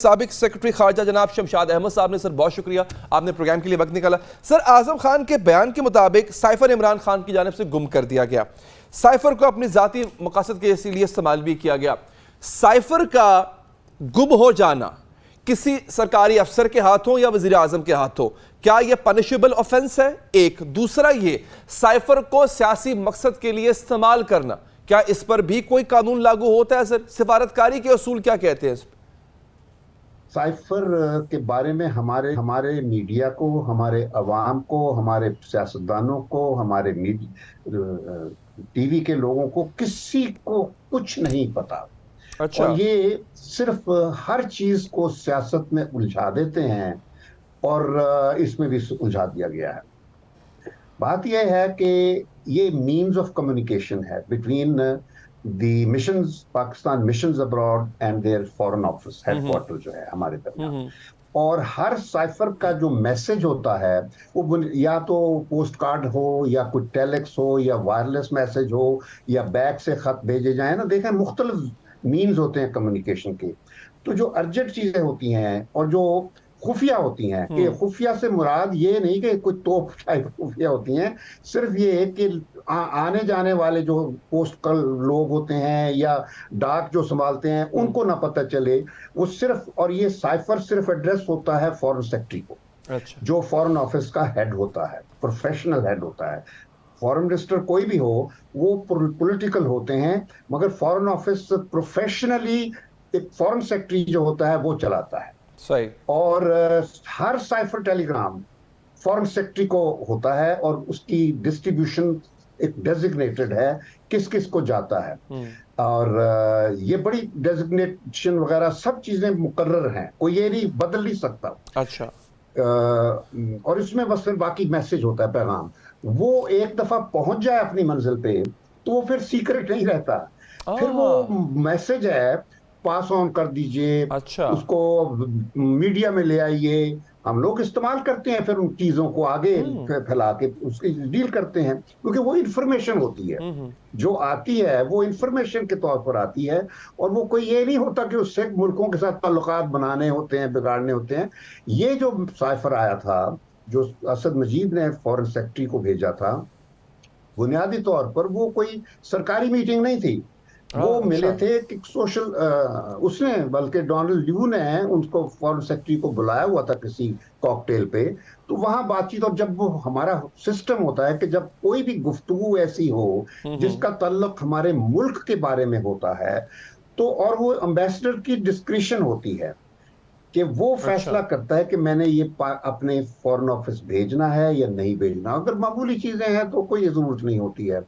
साबिक सेक्रेटरी खारजा जनाब शमशाद अहमद साहब ने सर बहुत शुक्रिया, आपने प्रोग्राम के लिए वक्त निकाला। सर, आजम खान के बयान के मुताबिक साइफर इमरान खान की जानिब से गुम कर दिया गया। साइफर को अपनी जाती मकसद के लिए इस्तेमाल भी किया गया। साइफर का गुम हो जाना किसी सरकारी अफसर के हाथों या वजीर आजम के हाथों, क्या यह पनिशेबल ऑफेंस है? एक दूसरा, ये साइफर को सियासी मकसद के लिए इस्तेमाल करना, क्या इस पर भी कोई कानून लागू होता है? सर, सिफारतकारी के असूल क्या कहते हैं इस पर? साइफर के बारे में हमारे मीडिया को, हमारे अवाम को, हमारे सियासतदानों को, हमारे टीवी के लोगों को, किसी को कुछ नहीं पता। अच्छा। और ये सिर्फ हर चीज को सियासत में उलझा देते हैं और इसमें भी उलझा दिया गया है। बात यह है कि ये मीन्स ऑफ कम्युनिकेशन है between the missions, Pakistan missions abroad and their foreign office headquarter जो है हमारे दरमियान। और हर साइफर का जो मैसेज होता है वो या तो पोस्ट कार्ड हो या कोई टेलेक्स हो या वायरलेस मैसेज हो या बैग से खत भेजे जाए ना, देखें मुख्तलिफ मीन्स होते हैं कम्युनिकेशन के। तो जो अर्जेंट चीजें होती हैं और जो खुफिया होती हैं, कि खुफिया से मुराद ये नहीं कि कोई तोप टाइप खुफिया होती हैं, सिर्फ ये कि आने जाने वाले जो पोस्ट कल लोग होते हैं या डाक जो संभालते हैं उनको ना पता चले वो सिर्फ। और ये साइफर सिर्फ एड्रेस होता है फॉरेन सेक्रेटरी को। अच्छा। जो फॉरेन ऑफिस का हेड होता है, प्रोफेशनल हेड होता है। फॉरेन मिनिस्टर कोई भी हो वो पॉलिटिकल होते हैं, मगर फॉरेन ऑफिस प्रोफेशनली एक फॉरेन सेक्रेटरी जो होता है वो चलाता है। सही। और हर साइफर टेलीग्राम फॉरेन सेक्रेटरी को होता है और उसकी डिस्ट्रीब्यूशन एक डेजिग्नेटेड है, किस किस को जाता है। और ये बड़ी डेजिग्नेशन वगैरह सब चीजें मुकर्रर हैं, कोई ये नहीं बदल नहीं सकता। अच्छा। और इसमें बस फिर बाकी मैसेज होता है, पैगाम। वो एक दफा पहुंच जाए अपनी मंजिल पे तो वो फिर सीक्रेट नहीं रहता, फिर वो मैसेज है पास ऑन कर दीजिए। अच्छा। उसको मीडिया में ले आइए, हम लोग इस्तेमाल करते हैं, फिर उन चीजों को आगे फैला के उसकी डील करते हैं, क्योंकि वो इंफॉर्मेशन होती है जो आती है, वो इंफॉर्मेशन के तौर पर आती है। और वो कोई ये नहीं होता कि उससे मुल्कों के साथ ताल्लुकात बनाने होते हैं, बिगाड़ने होते हैं। ये जो साइफर आया था, जो असद मजीद ने फॉरेन सेक्रेटरी को भेजा था, बुनियादी तौर पर वो कोई सरकारी मीटिंग नहीं थी। वो मिले थे कि सोशल, उसने बल्कि डोनाल्ड ल्यू ने उनको फॉरेन सेक्रेटरी को बुलाया हुआ था किसी कॉकटेल पे, तो वहां बातचीत। और जब वो हमारा सिस्टम होता है कि जब कोई भी गुफ्तगू ऐसी हो जिसका ताल्लुक हमारे मुल्क के बारे में होता है, तो और वो एम्बेसडर की डिस्क्रिशन होती है कि वो फैसला करता है कि मैंने ये अपने फॉरेन ऑफिस भेजना है या नहीं भेजना। अगर मामूली चीजें हैं तो कोई जरूरत नहीं होती है।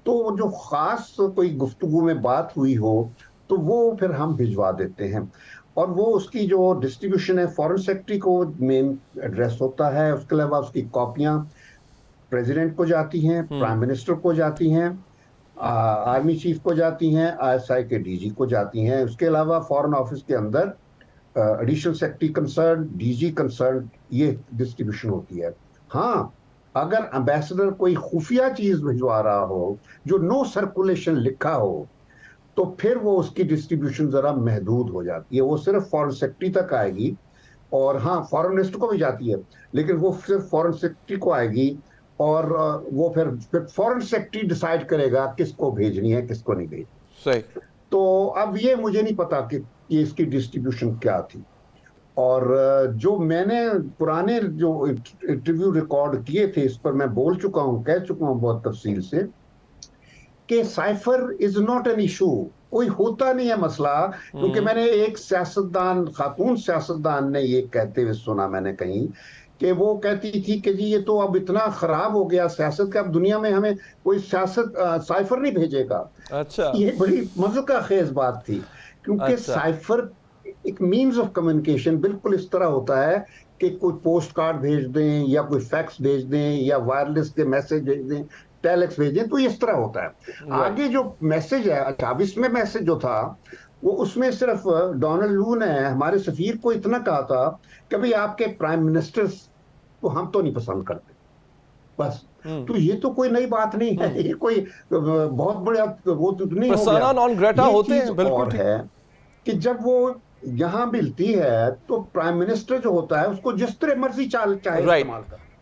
तो जो खास कोई गुफ्तगू में बात हुई हो तो वो फिर हम भिजवा देते हैं। और वो उसकी जो डिस्ट्रीब्यूशन है, फॉरेन सेक्रेटरी को मेन एड्रेस होता है, उसके अलावा उसकी कॉपियां प्रेसिडेंट को जाती हैं, प्राइम मिनिस्टर को जाती हैं, आर्मी चीफ को जाती हैं, ISI के DG को जाती हैं। उसके अलावा फॉरेन ऑफिस के अंदर additional secretary concern, DG concern, ये डिस्ट्रीब्यूशन होती है। हाँ, अगर एम्बेसडर कोई खुफिया चीज भिजवा रहा हो जो नो सर्कुलेशन लिखा हो, तो फिर वो उसकी डिस्ट्रीब्यूशन जरा महदूद हो जाती है। वो सिर्फ फॉरेन सेक्रेटरी तक आएगी, और हाँ फॉरेन मिनिस्टर को भी जाती है, लेकिन वो सिर्फ फॉरेन सेक्रेटरी को आएगी। और वो फिर फॉरेन सेक्रेटरी डिसाइड करेगा किसको भेजनी है, किसको नहीं भेजनी। सही। तो अब ये मुझे नहीं पता कि इसकी डिस्ट्रीब्यूशन क्या थी। और जो मैंने पुराने जो इंटरव्यू रिकॉर्ड किए थे, इस पर मैं बोल चुका हूं, कह चुका हूं बहुत तफसील से, कि cipher is not an issue. कोई होता नहीं है मसला। क्योंकि मैंने एक सियासतदान, खातून सियासतदान ने ये कहते हुए सुना मैंने कहीं, कि वो कहती थी कि जी ये तो अब इतना खराब हो गया सियासत का, अब दुनिया में हमें कोई सियासत साइफर नहीं भेजेगा। अच्छा। ये बड़ी मज़े खेज बात थी, क्योंकि साइफर एक मीन्स ऑफ कम्युनिकेशन बिल्कुल इस तरह होता है कि कोई पोस्ट कार्ड भेज दें या कोई फैक्स भेज दें या वायरलेस के मैसेज भेज दें, टेलेक्स भेज दें, तो इस तरह होता है। आगे जो मैसेज है, 28 में मैसेज जो था, वो उसमें सिर्फ डोनाल्ड ल्यू ने हमारे सफीर को इतना कहा था कि भाई आपके प्राइम मिनिस्टर को हम तो नहीं पसंद करते, बस। तो ये तो कोई नई बात नहीं है, ये कोई बहुत बड़ा वो तो नहीं हो गया। पर्सोना नॉन ग्रेटा होते हैं, बिल्कुल और है कि जब वो यहाँ मिलती है तो प्राइम मिनिस्टर जो होता है उसको जिस तरह मर्जी चाहे राइट। इस्तेमाल कर।